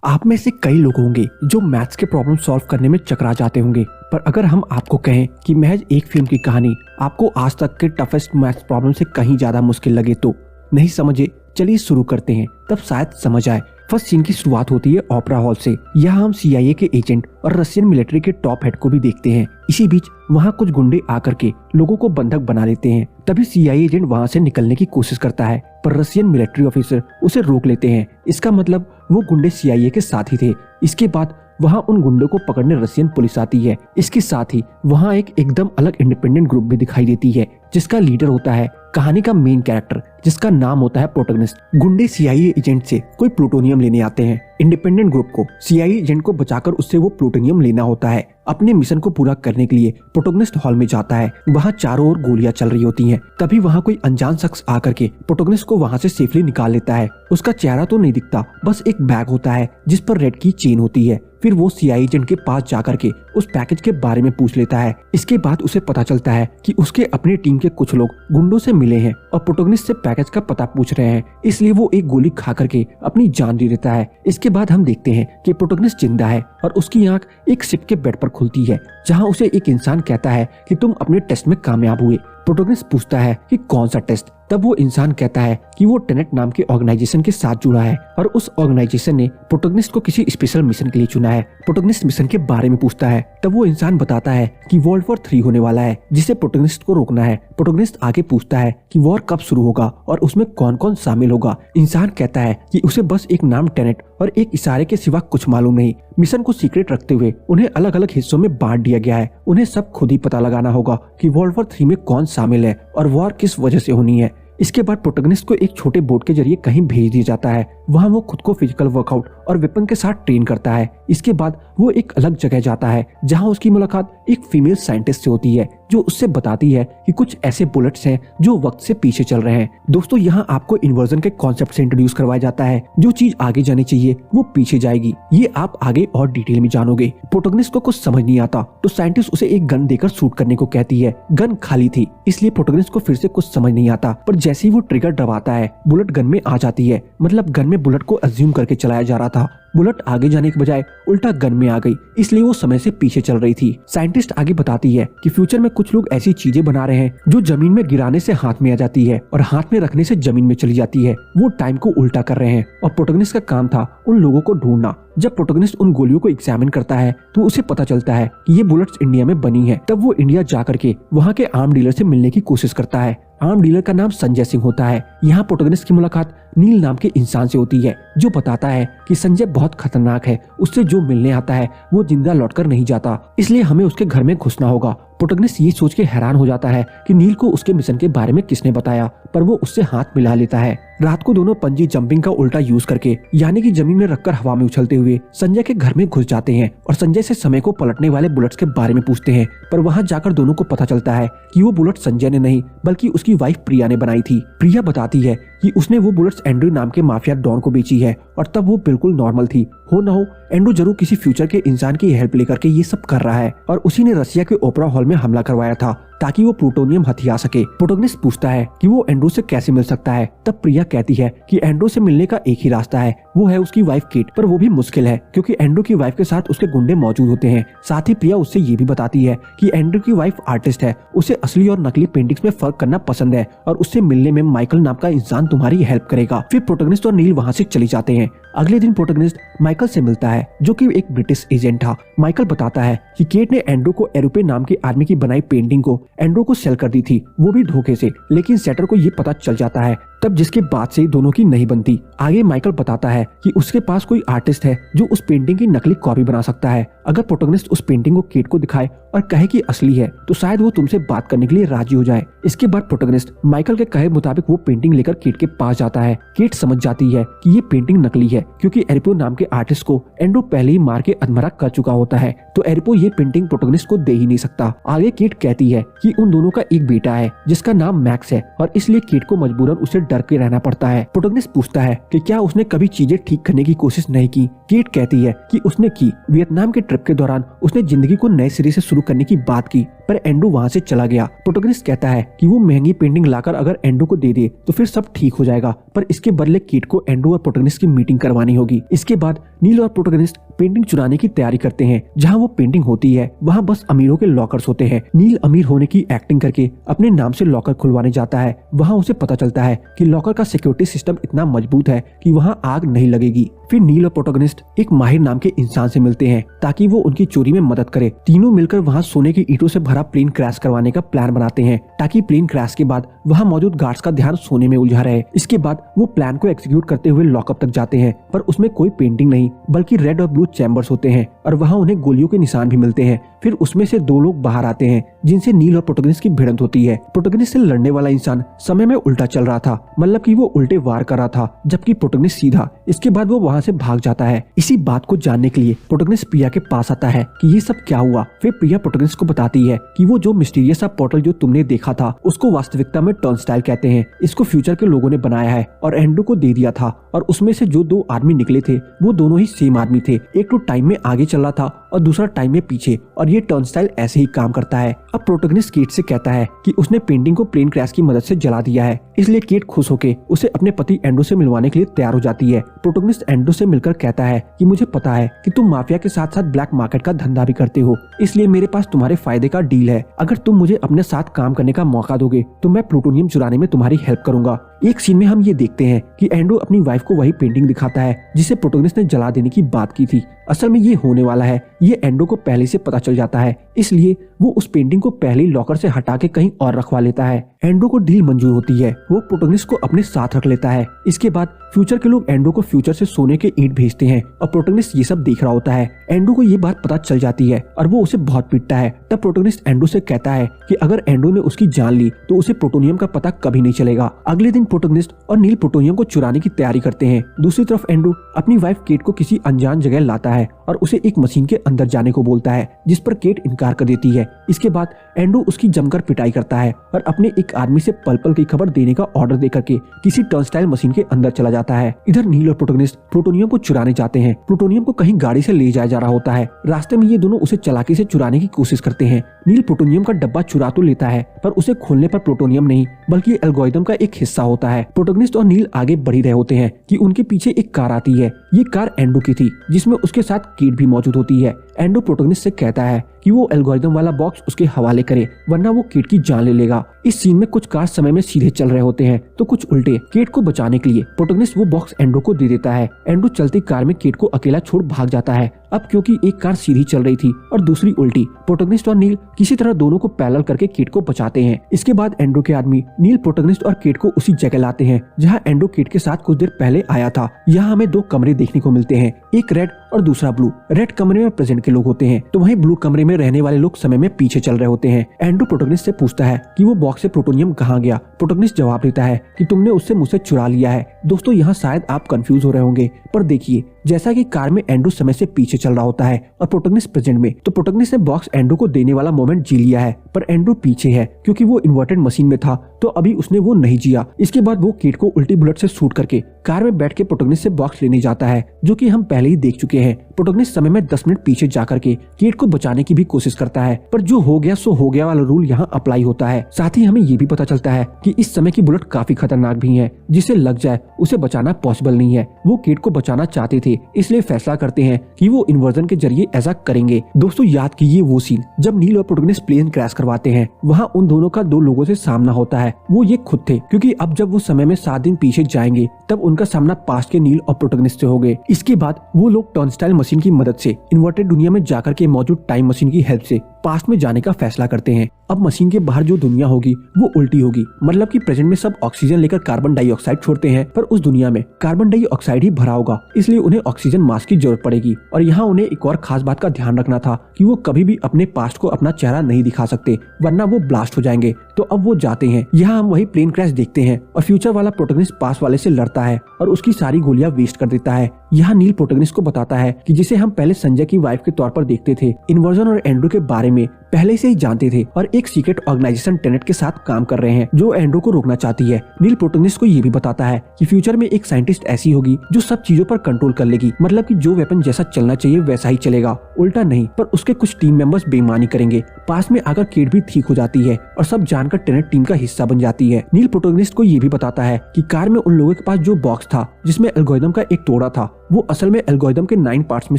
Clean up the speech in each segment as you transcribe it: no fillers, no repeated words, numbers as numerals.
आप में से कई लोग होंगे जो मैथ्स के प्रॉब्लम सॉल्व करने में चकरा जाते होंगे, पर अगर हम आपको कहें कि महज एक फिल्म की कहानी आपको आज तक के टफेस्ट मैथ्स प्रॉब्लम से कहीं ज्यादा मुश्किल लगे तो नहीं समझे। चलिए शुरू करते हैं, तब शायद समझ आए। फर्स्ट सीन की शुरुआत होती है ओपेरा हॉल से। यहाँ हम CIA के एजेंट और रशियन मिलिट्री के टॉप हेड को भी देखते हैं। इसी बीच वहाँ कुछ गुंडे आकर के लोगों को बंधक बना लेते हैं। तभी CIA एजेंट वहाँ से निकलने की कोशिश करता है, पर रशियन मिलिट्री ऑफिसर उसे रोक लेते हैं। इसका मतलब वो गुंडे CIA के साथ ही थे। इसके बाद वहाँ उन गुंडों को पकड़ने रशियन पुलिस आती है। इसके साथ ही वहाँ एक एकदम अलग इंडिपेंडेंट ग्रुप भी दिखाई देती है, जिसका लीडर होता है कहानी का मेन कैरेक्टर, जिसका नाम होता है प्रोटोगनिस्ट। गुंडे CIA एजेंट से कोई प्लूटोनियम लेने आते हैं। इंडिपेंडेंट ग्रुप को CIA एजेंट को बचाकर उससे वो प्लूटोनियम लेना होता है। अपने मिशन को पूरा करने के लिए प्रोटोगनिस्ट हॉल में जाता है। वहाँ चारों ओर गोलियां चल रही होती हैं। तभी वहाँ कोई अनजान शख्स आकर के प्रोटोगनिस्ट को वहाँ से सेफली निकाल लेता है। उसका चेहरा तो नहीं दिखता, बस एक बैग होता है जिस पर रेड की चेन होती है। फिर वो CIA एजेंट के पास जाकर के उस पैकेज के बारे में पूछ लेता है। इसके बाद उसे पता चलता है कि उसके अपनी टीम के कुछ लोग गुंडों से मिले हैं और प्रोटोगनिस्ट से पैकेज का पता पूछ रहे हैं, इसलिए वो एक गोली खा करके अपनी जान दे देता है। इसके बाद हम देखते हैं कि प्रोटोगनिस्ट जिंदा है और उसकी आंख एक शिप के बेड पर खुलती है, जहाँ उसे एक इंसान कहता है कि तुम अपने टेस्ट में कामयाब हुए। प्रोटोगनिस्ट पूछता है कि कौन सा टेस्ट। तब वो इंसान कहता है कि वो टेनेट नाम के ऑर्गेनाइजेशन के साथ जुड़ा है और उस ऑर्गेनाइजेशन ने प्रोटोगनिस्ट को किसी स्पेशल मिशन के लिए चुना है। प्रोटोगनिस्ट मिशन के बारे में पूछता है। तब वो इंसान बताता है कि वर्ल्ड वॉर 3 होने वाला है, जिसे प्रोटोगनिस्ट को रोकना है। प्रोटोगनिस्ट आगे पूछता है कि वॉर कब शुरू होगा और उसमें कौन कौन शामिल होगा। इंसान कहता है कि उसे बस एक नाम टेनेट और एक इशारे के सिवा कुछ मालूम नहीं। मिशन को सीक्रेट रखते हुए उन्हें अलग अलग हिस्सों में बांट दिया गया है। उन्हें सब खुद ही पता लगाना होगा कि वर्ल्ड वॉर 3 में कौन शामिल है और वॉर किस वजह से होनी है। इसके बाद प्रोटोगनिस्ट को एक छोटे बोट के जरिए कहीं भेज दिया जाता है। वहाँ वो खुद को फिजिकल वर्कआउट और वेपन के साथ ट्रेन करता है। इसके बाद वो एक अलग जगह जाता है, जहाँ उसकी मुलाकात एक फीमेल साइंटिस्ट से होती है, जो उससे बताती है कि कुछ ऐसे बुलेट्स हैं जो वक्त से पीछे चल रहे हैं। दोस्तों, यहाँ आपको इन्वर्जन के कॉन्सेप्ट से इंट्रोड्यूस करवाया जाता है। जो चीज आगे जानी चाहिए वो पीछे जाएगी, ये आप आगे और डिटेल में जानोगे। प्रोटोगनिस्ट को कुछ समझ नहीं आता तो साइंटिस्ट उसे एक गन देकर शूट करने को कहती है। गन खाली थी, इसलिए प्रोटोगनिस्ट को फिर से कुछ समझ नहीं आता, पर जैसे ही वो ट्रिगर दबाता है बुलेट गन में आ जाती है। मतलब गन में बुलेट को अज्यूम करके चलाया जा रहा था। बुलेट आगे जाने के बजाय उल्टा गन में आ गई, इसलिए वो समय से पीछे चल रही थी। साइंटिस्ट आगे बताती है कि फ्यूचर में कुछ लोग ऐसी चीजें बना रहे हैं जो जमीन में गिराने से हाथ में आ जाती है और हाथ में रखने से जमीन में चली जाती है। वो टाइम को उल्टा कर रहे हैं और प्रोटोगनिस्ट का काम था उन लोगों को ढूंढना। जब प्रोटोगनिस्ट उन गोलियों को एग्जामिन करता है तो उसे पता चलता है कि ये बुलेट्स इंडिया में बनी है। तब वो इंडिया जा करके वहाँ के आर्म डीलर से मिलने की कोशिश करता है। आर्म डीलर का नाम संजय सिंह होता है। यहाँ प्रोटोगनिस्ट की मुलाकात नील नाम के इंसान से होती है, जो बताता है कि संजय बहुत खतरनाक है, उससे जो मिलने आता है वो जिंदा लौटकर नहीं जाता, इसलिए हमें उसके घर में घुसना होगा। प्रोटोगनिस्ट ये सोच के हैरान हो जाता है कि नील को उसके मिशन के बारे में किसने बताया, पर वो उससे हाथ मिला लेता है। रात को दोनों पंजी जंपिंग का उल्टा यूज करके, यानी कि जमीन में रखकर हवा में उछलते हुए संजय के घर में घुस जाते हैं और संजय से समय को पलटने वाले बुलेट्स के बारे में पूछते हैं। पर वहाँ जाकर दोनों को पता चलता है कि वो बुलेट संजय ने नहीं बल्कि उसकी वाइफ प्रिया ने बनाई थी। प्रिया बताती है कि उसने वो बुलेट्स एंड्रू नाम के माफिया डॉन को बेची है और तब वो बिल्कुल नॉर्मल थी। हो न हो एंड्रू जरूर किसी फ्यूचर के इंसान की हेल्प लेकर के ये सब कर रहा है और उसी ने रसिया के ओपेरा हॉल में हमला करवाया था ताकि वो प्लूटोनियम हथिया सके। प्रोटोगनिस्ट पूछता है कि वो एंड्रू से कैसे मिल सकता है। तब प्रिया कहती है कि एंड्रू से मिलने का एक ही रास्ता है, वो है उसकी वाइफ केट, पर वो भी मुश्किल है क्योंकि एंड्रू की वाइफ के साथ उसके गुंडे मौजूद होते हैं। साथ ही प्रिया उससे ये भी बताती है कि एंड्रू की वाइफ आर्टिस्ट है, उसे असली और नकली पेंटिंग्स में फर्क करना पसंद है और उससे मिलने में माइकल नाम का इंसान तुम्हारी हेल्प करेगा। फिर प्रोटोगनिस्ट और नील वहाँ से चले जाते हैं। अगले दिन प्रोटोगनिस्ट माइकल से मिलता है, जो कि एक ब्रिटिश एजेंट था। माइकल बताता है कि केट ने एंड्रू को एरोपे नाम के आदमी की बनाई पेंटिंग को एंड्रू को सेल कर दी थी, वो भी धोखे से, लेकिन सेटर को ये पता चल जाता है। तब जिसके बाद से दोनों की नहीं बनती। आगे माइकल बताता है कि उसके पास कोई आर्टिस्ट है जो उस पेंटिंग की नकली कॉपी बना सकता है। अगर प्रोटोगनिस्ट उस पेंटिंग को केट को दिखाए और कहे कि असली है तो शायद वो तुमसे बात करने के लिए राजी हो जाए। इसके बाद प्रोटोगनिस्ट माइकल के कहे मुताबिक वो पेंटिंग लेकर केट के पास जाता है। केट समझ जाती है कि ये पेंटिंग नकली है क्योंकि एरिपो नाम के आर्टिस्ट को एंड्रू पहले ही मार के अधमरा कर चुका होता है, तो एरिपो ये पेंटिंग प्रोटोगनिस्ट को दे ही नहीं सकता। आगे केट कहती है कि उन दोनों का एक बेटा है जिसका नाम मैक्स है और इसलिए केट को मजबूरन उसे डर के रहना पड़ता है। प्रोटोगनिस्ट पूछता है कि क्या उसने कभी चीजें ठीक करने की कोशिश नहीं की। केट कहती है कि उसने की। वियतनाम के ट्रिप के दौरान उसने जिंदगी को नए सिरे से शुरू करने की बात की, पर एंड्रू वहाँ से चला गया। प्रोटोगनिस्ट कहता है कि वो महंगी पेंटिंग लाकर अगर एंड्रू को दे दे तो फिर सब ठीक हो जाएगा, पर इसके बदले केट को एंड्रू और प्रोटोगनिस्ट की मीटिंग करवानी होगी। इसके बाद नील और प्रोटोगनिस्ट पेंटिंग चुराने की तैयारी करते हैं। जहाँ वो पेंटिंग होती है वहाँ बस अमीरों के लॉकर्स होते हैं। नील अमीर होने की एक्टिंग करके अपने नाम से लॉकर खुलवाने जाता है। वहाँ उसे पता चलता है कि लॉकर का सिक्योरिटी सिस्टम इतना मजबूत है कि वहाँ आग नहीं लगेगी। फिर नील और प्रोटोगनिस्ट एक माहिर नाम के इंसान से मिलते हैं ताकि वो उनकी चोरी में मदद करे। तीनों मिलकर वहाँ सोने की ईंटों से भरा प्लेन क्रैश करवाने का प्लान बनाते हैं ताकि प्लेन क्रैश के बाद वहाँ मौजूद गार्ड्स का ध्यान सोने में उलझा रहे। इसके बाद वो प्लान को एग्जीक्यूट करते हुए लॉकअप तक जाते हैं, पर उसमें कोई पेंटिंग नहीं बल्कि रेड और ब्लू चैम्बर्स होते हैं और वहाँ उन्हें गोलियों के निशान भी मिलते हैं। फिर उसमें से दो लोग बाहर आते हैं जिनसे नील और प्रोटोगनिस्ट की भिड़ंत होती है। प्रोटोगनिस्ट से लड़ने वाला इंसान समय में उल्टा चल रहा था, मतलब कि वो उल्टे वार कर रहा था, जबकि प्रोटोगनिस्ट सीधा। इसके बाद वो वहाँ से भाग जाता है। इसी बात को जानने के लिए प्रोटोगनिस्ट प्रिया के पास आता है कि ये सब क्या हुआ। फिर प्रिया प्रोटोगनिस्ट को बताती है कि वो जो मिस्टीरियस सा पोर्टल जो तुमने देखा था उसको वास्तविकता में टर्नस्टाइल कहते हैं। इसको फ्यूचर के लोगों ने बनाया है और एंड्रू को दे दिया था, और उसमें से जो दो आदमी निकले थे वो दोनों ही सेम आदमी थे। एक तो टाइम में आगे चल रहा था और दूसरा टाइम में पीछे, और ये टर्नस्टाइल ऐसे ही काम करता है। अब प्रोटोगनिस्ट केट से कहता है कि उसने पेंटिंग को प्लेन क्रैश की मदद से जला दिया है, इसलिए केट खुश होकर उसे अपने पति एंड्रू से मिलवाने के लिए तैयार हो जाती है। प्रोटोगनिस्ट एंड्रू से मिलकर कहता है कि मुझे पता है कि तुम माफिया के साथ साथ ब्लैक मार्केट का धंधा भी करते हो, इसलिए मेरे पास तुम्हारे फायदे का डील है। अगर तुम मुझे अपने साथ काम करने का मौका दोगे तो मैं प्लूटोनियम चुराने में तुम्हारी हेल्प करूंगा। एक सीन में हम ये देखते हैं कि एंड्रू अपनी वाइफ को वही पेंटिंग दिखाता है जिसे प्रोटोगनिस्ट ने जला देने की बात की थी। असल में ये होने वाला है, ये एंड्रू को पहले से पता चल जाता है, इसलिए वो उस पेंटिंग को पहले ही लॉकर से हटा के कहीं और रखवा लेता है। एंड्रू को डील मंजूर होती है, वो प्रोटोगनिस्ट को अपने साथ रख लेता है। इसके बाद फ्यूचर के लोग एंड्रू को फ्यूचर से सोने के ईंट भेजते हैं और प्रोटोगनिस्ट ये सब देख रहा होता है। एंड्रू को ये बात पता चल जाती है और वो उसे बहुत पीटता है। तब प्रोटोगनिस्ट एंड्रू से कहता है कि अगर एंड्रू ने उसकी जान ली तो उसे प्लूटोनियम का पता कभी नहीं चलेगा। अगले दिन प्रोटोगनिस्ट और नील प्लूटोनियम को चुराने की तैयारी करते हैं। दूसरी तरफ एंड्रू अपनी वाइफ केट को किसी अनजान जगह लाता है और उसे एक मशीन के अंदर जाने को बोलता है, जिस पर केट इनकार कर देती है। इसके बाद एंड्रू उसकी जमकर पिटाई करता है और अपने एक आदमी से पल पल की खबर देने का ऑर्डर देकर के किसी टर्नस्टाइल मशीन के अंदर चला जाता है। इधर नील और प्लूटोनिस्ट प्लूटोनियम को चुराने जाते हैं। प्लूटोनियम को कहीं गाड़ी से ले जाया जा रहा होता है। रास्ते में ये दोनों उसे चालाकी से चुराने की कोशिश करते हैं। नील प्लूटोनियम का डब्बा चुरा तो लेता है, पर उसे खोलने पर प्लूटोनियम नहीं बल्कि एल्गोरिथम का एक हिस्सा होता है। प्रोटोगनिस्ट और नील आगे बढ़ ही रहे होते हैं कि उनके पीछे एक कार आती है। ये कार एंड्रू की थी, जिसमें उसके साथ केट भी मौजूद होती है। एंड्रू प्रोटोगनिस्ट से कहता है कि वो एल्गोरिथम वाला बॉक्स उसके हवाले करे, वरना वो केट की जान ले लेगा। इस सीन में कुछ कार समय में सीधे चल रहे होते हैं तो कुछ उल्टे। केट को बचाने के लिए प्रोटोगनिस्ट वो बॉक्स एंड्रू को दे देता है। एंड्रू चलती कार में केट को अकेला छोड़ भाग जाता है। अब क्योंकि एक कार सीधी चल रही थी और दूसरी उल्टी, प्रोटोगनिस्ट और नील किसी तरह दोनों को पैरेलल करके केट को बचाते हैं। इसके बाद एंड्रू के आदमी नील प्रोटोगनिस्ट और केट को उसी जगह लाते हैं जहां एंड्रू केट के साथ कुछ देर पहले आया था। यहाँ हमें दो कमरे देखने को मिलते हैं, एक रेड और दूसरा ब्लू। रेड कमरे में प्रेजेंट के लोग होते हैं तो वहीं ब्लू कमरे में रहने वाले लोग समय में पीछे चल रहे होते हैं। एंड्रू प्रोटोगनिस्ट से पूछता है कि वो बॉक्स से प्लूटोनियम कहाँ गया। प्रोटोगनिस्ट जवाब देता है कि तुमने उससे मुझसे चुरा लिया है। दोस्तों, यहाँ शायद आप कंफ्यूज हो रहे होंगे, पर देखिए जैसा कि कार में एंड्रू समय से पीछे चल रहा होता है और प्रोटोगनिस्ट प्रेजेंट में, तो प्रोटोगनिस्ट ने बॉक्स एंड्रू को देने वाला मोमेंट जी लिया है, पर एंड्रू पीछे है क्योंकि वो इन्वर्टेड मशीन में था तो अभी उसने वो नहीं जिया। इसके बाद वो केट को उल्टी बुलेट से शूट करके कार में बैठ के प्रोटोगनिस्ट से बॉक्स लेने जाता है, जो कि हम पहले ही देख चुके हैं। प्रोटोगनिस्ट समय में 10 मिनट पीछे जाकर के केट को बचाने की भी कोशिश करता है, पर जो हो गया सो हो गया वाला रूल यहाँ अप्लाई होता है। साथ ही हमें ये भी पता चलता है कि इस समय की बुलेट काफी खतरनाक भी है, जिसे लग जाए उसे बचाना पॉसिबल नहीं है। वो केट को बचाना चाहते थे, इसलिए फैसला करते हैं कि वो इन्वर्जन के जरिए ऐसा करेंगे। दोस्तों, याद कीजिए वो सीन जब नील और प्रोटोगनिस्ट प्लेन क्रैश करवाते हैं। वहाँ उन दोनों का दो लोगों से सामना होता है, वो ये खुद थे, क्योंकि अब जब वो समय में 7 दिन पीछे जाएंगे तब उनका सामना पास्ट के नील और प्रोटोगनिस्ट से होंगे। इसके बाद वो लोग टर्नस्टाइल मशीन की मदद से इन्वर्टेड दुनिया में जाकर के मौजूद टाइम मशीन की हेल्प से पास्ट में जाने का फैसला करते हैं। अब मशीन के बाहर जो दुनिया होगी वो उल्टी होगी, मतलब कि प्रेजेंट में सब ऑक्सीजन लेकर कार्बन डाइऑक्साइड छोड़ते हैं, पर उस दुनिया में कार्बन डाइऑक्साइड ही भरा होगा, इसलिए उन्हें ऑक्सीजन मास्क की जरूरत पड़ेगी। और यहाँ उन्हें एक और खास बात का ध्यान रखना था कि वो कभी भी अपने पास्ट को अपना चेहरा नहीं दिखा सकते, वरना वो ब्लास्ट हो जाएंगे। तो अब वो जाते हैं। यहाँ हम वही प्लेन क्रैश देखते हैं और फ्यूचर वाला प्रोटोगनिस्ट पास्ट वाले से लड़ता है और उसकी सारी गोलियां वेस्ट कर देता है। यहाँ नील प्रोटोगनिस्ट को बताता है कि जिसे हम पहले संजय की वाइफ के तौर पर देखते थे, इन्वर्जन और एंड्रू के बारे में पहले से ही जानते थे और एक सीक्रेट ऑर्गेनाइजेशन टेनेट के साथ काम कर रहे हैं जो एंड्रो को रोकना चाहती है। नील प्रोटोनिस्ट को ये भी बताता है कि फ्यूचर में एक साइंटिस्ट ऐसी होगी जो सब चीजों पर कंट्रोल कर लेगी, मतलब कि जो वेपन जैसा चलना चाहिए वैसा ही चलेगा, उल्टा नहीं। पर उसके कुछ टीम मेंबर्स बेईमानी करेंगे। पास में आकर केट भी ठीक हो जाती है और सब जानकर टेनेट टीम का हिस्सा बन जाती है। नील प्रोटोनिस्ट को ये भी बताता है कि कार में उन लोगों के पास जो बॉक्स था जिसमें एल्गोरिदम का एक टुकड़ा था, वो असल में एल्गोरिदम के 9 पार्ट्स में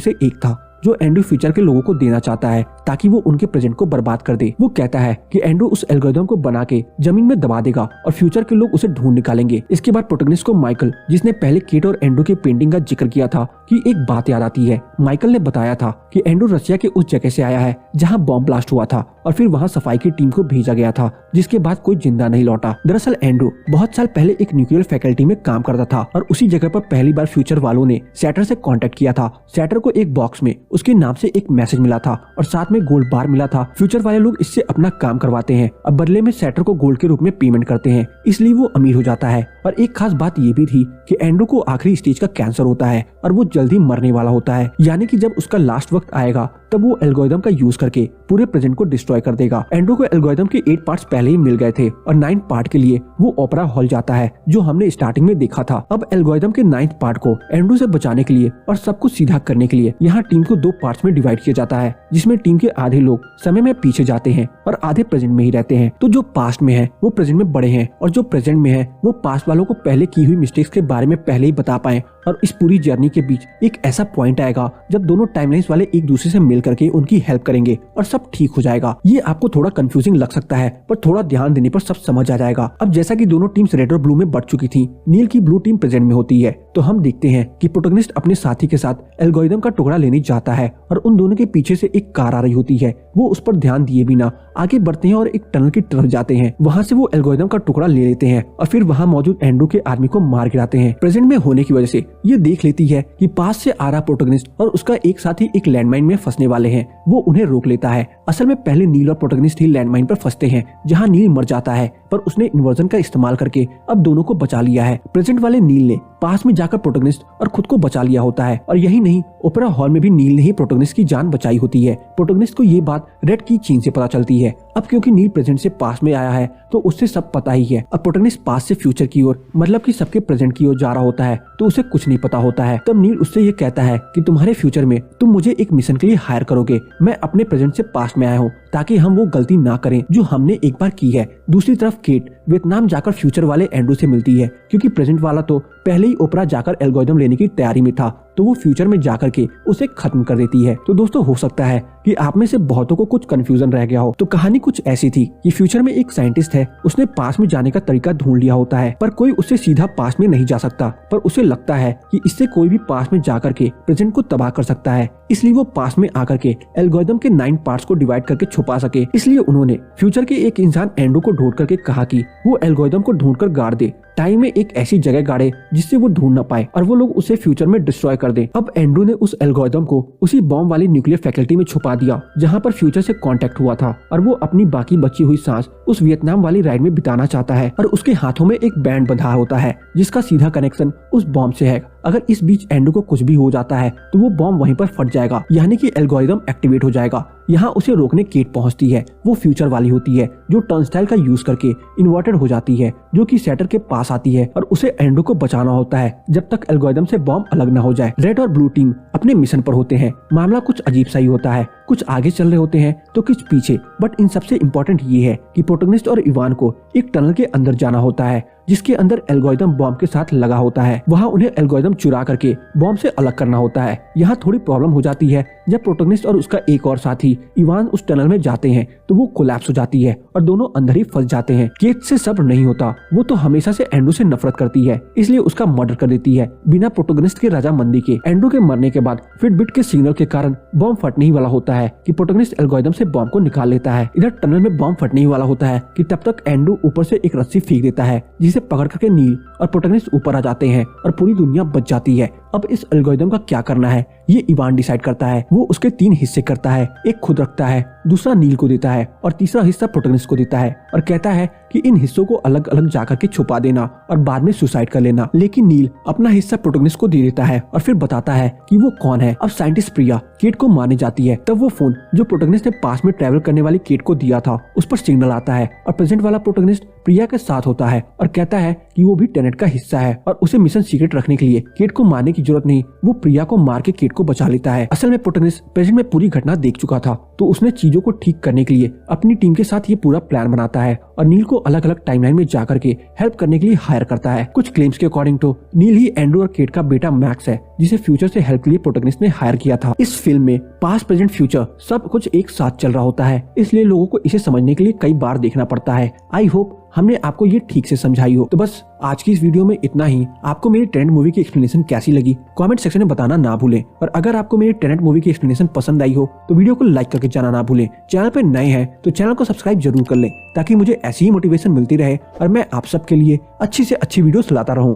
से एक था जो एंड्रू फ्यूचर के लोगों को देना चाहता है ताकि वो उनके प्रेजेंट को बर्बाद कर दे। वो कहता है कि एंड्रू उस एल्गोरिदम को बना के जमीन में दबा देगा और फ्यूचर के लोग उसे ढूंढ निकालेंगे। इसके बाद प्रोटोगनिस्ट को माइकल, जिसने पहले केट और एंड्रू की पेंटिंग का जिक्र किया था, की एक बात याद आती है। माइकल ने बताया था कि एंड्रू रशिया के उस जगह से आया है जहाँ बॉम्ब ब्लास्ट हुआ था और फिर वहाँ सफाई की टीम को भेजा गया था, जिसके बाद कोई जिंदा नहीं लौटा। दरअसल एंड्रू बहुत साल पहले एक न्यूक्लियर फैकल्टी में काम करता था और उसी जगह पर पहली बार फ्यूचर वालों ने सैटर से कांटेक्ट किया था। सैटर को एक बॉक्स में उसके नाम से एक मैसेज मिला था और साथ में गोल्ड बार मिला था। फ्यूचर वाले लोग इससे अपना काम करवाते हैं और बदले में सैटर को गोल्ड के रूप में पेमेंट करते हैं, इसलिए वो अमीर हो जाता है। और एक खास बात ये भी थी कि एंड्रू को आखिरी स्टेज का कैंसर होता है और वो जल्द ही मरने वाला होता है, यानी कि जब उसका लास्ट वक्त आएगा तब वो एल्गोरिदम का यूज करके पूरे प्रेजेंट को डिस्ट्रॉय कर देगा। एंड्रू को एल्गोरिदम के 8 पार्ट्स पहले ही मिल गए थे और 9th पार्ट के लिए वो ओपेरा हॉल जाता है जो हमने स्टार्टिंग में देखा था। अब एल्गोरिदम के 9th पार्ट को एंड्रू से बचाने के लिए और सब कुछ सीधा करने के लिए यहाँ टीम को 2 पार्ट्स में डिवाइड किया जाता है, जिसमें टीम के आधे लोग समय में पीछे जाते हैं और आधे प्रेजेंट में ही रहते हैं। तो जो पास्ट में है वो प्रेजेंट में बड़े हैं और जो प्रेजेंट में है वो पास्ट वालों को पहले की हुई मिस्टेक्स के बारे में पहले ही बता पाए। और इस पूरी जर्नी के बीच एक ऐसा पॉइंट आएगा जब दोनों टाइमलाइंस वाले एक दूसरे से मिल करके उनकी हेल्प करेंगे और सब ठीक हो जाएगा। ये आपको थोड़ा कंफ्यूजिंग लग सकता है पर थोड़ा ध्यान देने पर सब समझ आ जाएगा। अब जैसा कि दोनों टीम्स रेड और ब्लू में बढ़ चुकी थी, नील की ब्लू टीम प्रेजेंट में होती है, तो हम देखते हैं कि प्रोटोगनिस्ट अपने साथी के साथ एल्गोरिदम का टुकड़ा लेने जाता है और उन दोनों के पीछे से एक कार आ रही होती है। वो उस पर ध्यान दिए बिना आगे बढ़ते हैं और एक टनल की तरफ जाते हैं। वहाँ से वो एल्गोरिदम का टुकड़ा ले लेते हैं और फिर वहाँ मौजूद एंड्रू के आर्मी को मार गिराते हैं। प्रेजेंट में होने की वजह से ये देख लेती है कि पास से आ रहा प्रोटोगनिस्ट और उसका एक साथी एक लैंडमाइन में फंसने वाले हैं। वो उन्हें रोक लेता है। असल में पहले नील और प्रोटोगनिस्ट ही लैंडमाइन पर फंसते हैं जहाँ नील मर जाता है, पर उसने इन्वर्जन का इस्तेमाल करके अब दोनों को बचा लिया है। प्रेजेंट वाले नील ने पास में जाकर प्रोटोगनिस्ट और खुद को बचा लिया होता है और यही नहीं, ओपेरा हॉल में भी नील ने ही प्रोटोगनिस्ट की जान बचाई होती है। प्रोटोगनिस्ट को ये बात रेड की चीन से पता चलती है। अब क्योंकि नील प्रेजेंट से पास में आया है तो उससे सब पता ही है। अब प्रोटोगनिस्ट पास से फ्यूचर की ओर, मतलब कि सबके प्रेजेंट की ओर जा रहा होता है तो उसे कुछ नहीं पता होता है। तब नील उससे ये कहता है कि तुम्हारे फ्यूचर में तुम मुझे एक मिशन के लिए हायर करोगे। मैं अपने प्रेजेंट से पास में आया हूँ ताकि हम वो गलती ना करें जो हमने एक बार की है। दूसरी तरफ केट वियतनाम जाकर फ्यूचर वाले एंड्रू से मिलती है क्योंकि प्रेजेंट वाला तो पहले ही ओपेरा जाकर एल्गोरिदम लेने की तैयारी में था, तो वो फ्यूचर में जाकर के उसे खत्म कर देती है। तो दोस्तों हो सकता है कि आप में से बहुतों को कुछ कंफ्यूजन रह गया हो। तो कहानी कुछ ऐसी थी कि फ्यूचर में एक साइंटिस्ट है, उसने पास में जाने का तरीका ढूंढ लिया होता है पर कोई उससे सीधा पास में नहीं जा सकता, पर उसे लगता है कि इससे कोई भी पास में जाकर के प्रेजेंट को तबाह कर सकता है, इसलिए वो पास में आकर के एल्गोरिदम के 9 पार्ट्स को डिवाइड करके छुपा सके। इसलिए उन्होंने फ्यूचर के एक इंसान एंड्रू को ढूंढ करके कहा कि वो एल्गोरिदम को ढूंढ कर गाड़ दे, टाइम में एक ऐसी जगह गाड़े जिससे वो ढूंढ न पाए और वो लोग उसे फ्यूचर में डिस्ट्रॉय कर दें। अब एंड्रू ने उस एल्गोरिदम को उसी बॉम्ब वाली न्यूक्लियर फैकल्टी में छुपा दिया जहां पर फ्यूचर से कांटेक्ट हुआ था और वो अपनी बाकी बची हुई सांस उस वियतनाम वाली राइड में बिताना चाहता है और उसके हाथों में एक बैंड बंधा होता है जिसका सीधा कनेक्शन उस बॉम्ब से है। अगर इस बीच एंड्रू को कुछ भी हो जाता है तो वो बॉम्ब वहीं पर फट जाएगा, यानी कि एल्गोरिदम एक्टिवेट हो जाएगा। यहाँ उसे रोकने केट पहुंचती है। वो फ्यूचर वाली होती है जो टर्नस्टाइल का यूज करके इन्वर्टेड हो जाती है, जो कि सैटर के पास आती है और उसे एंड्रू को बचाना होता है जब तक एल्गोरिदम से बॉम्ब अलग न हो जाए। रेड और ब्लू टीम अपने मिशन पर होते हैं। मामला कुछ अजीब सा ही होता है, कुछ आगे चल रहे होते हैं तो कुछ पीछे, बट इन सबसे इम्पोर्टेंट ये है कि प्रोटोगनिस्ट और इवान को एक टनल के अंदर जाना होता है जिसके अंदर एल्गोरिदम बॉम्ब के साथ लगा होता है। वहाँ उन्हें एल्गोरिदम चुरा करके बॉम्ब से अलग करना होता है। यहाँ थोड़ी प्रॉब्लम हो जाती है जब प्रोटोगनिस्ट और उसका एक और साथी इवान उस टनल में जाते हैं तो वो कोलैप्स हो जाती है और दोनों अंदर ही फंस जाते हैं। केट से सब्र नहीं होता, वो तो हमेशा से एंड्रू से नफरत करती है, इसलिए उसका मर्डर कर देती है बिना प्रोटोगनिस्ट के रजामंदी के। एंड्रू के मरने के बाद फिटबिट के सिग्नल के कारण बॉम्ब फटने ही वाला होता है कि प्रोटोगनिस्ट एल्गोरिदम से बॉम्ब को निकाल लेता है। इधर टनल में बॉम्ब फटने ही वाला होता है कि तब तक एंड्रू ऊपर से एक रस्सी फेंक देता है जिसे पकड़ करके नील और प्रोटोगनिस्ट ऊपर आ जाते हैं और पूरी दुनिया बच जाती है। अब इस एल्गोरिदम का क्या करना है ये इवान डिसाइड करता है। वो उसके 3 हिस्से करता है, एक खुद रखता है, दूसरा नील को देता है और तीसरा हिस्सा प्रोटैगनिस्ट को देता है और कहता है कि इन हिस्सों को अलग अलग जाकर के छुपा देना और बाद में सुसाइड कर लेना। लेकिन नील अपना हिस्सा प्रोटैगनिस्ट को दे देता है और फिर बताता है कि वो कौन है। अब साइंटिस्ट प्रिया केट को मारने जाती है, तब वो फोन जो प्रोटैगनिस्ट ने पास में ट्रैवल करने वाली केट को दिया था उस पर सिग्नल आता है और प्रेजेंट वाला प्रोटैगनिस्ट प्रिया के साथ होता है और कहता है कि वो भी टेनेट का हिस्सा है और उसे मिशन सीक्रेट रखने के लिए केट को मारने की जरूरत नहीं, वो प्रिया को मार के केट को बचा लेता है। असल में प्रोटैगनिस्ट प्रेजेंट में पूरी घटना देख चुका था, तो उसने चीजों को ठीक करने के लिए अपनी टीम के साथ ये पूरा प्लान बनाता है और नील को अलग अलग टाइमलाइन में जाकर के हेल्प करने के लिए हायर करता है। कुछ क्लेम्स के अकॉर्डिंग तो नील ही एंड्रू और केट का बेटा मैक्स है, जिसे फ्यूचर से हेल्प के लिए प्रोटैगनिस्ट ने हायर किया था। इस फिल्म में पास्ट प्रेजेंट फ्यूचर सब कुछ एक साथ चल रहा होता है, इसलिए लोगों को इसे समझने के लिए कई बार देखना पड़ता है। आई होप हमने आपको ये ठीक से समझाई हो। तो बस आज की इस वीडियो में इतना ही। आपको मेरी टेनेट मूवी की एक्सप्लेनेशन कैसी लगी कमेंट सेक्शन में बताना ना भूलें, और अगर आपको मेरी टेनेट मूवी की एक्सप्लेनेशन पसंद आई हो तो वीडियो को लाइक करके जाना ना भूलें। चैनल पे नए हैं तो चैनल को सब्सक्राइब जरूर कर लें, ताकि मुझे ऐसी ही मोटिवेशन मिलती रहे और मैं आप सबके लिए अच्छी से अच्छी वीडियोस लाता रहूं।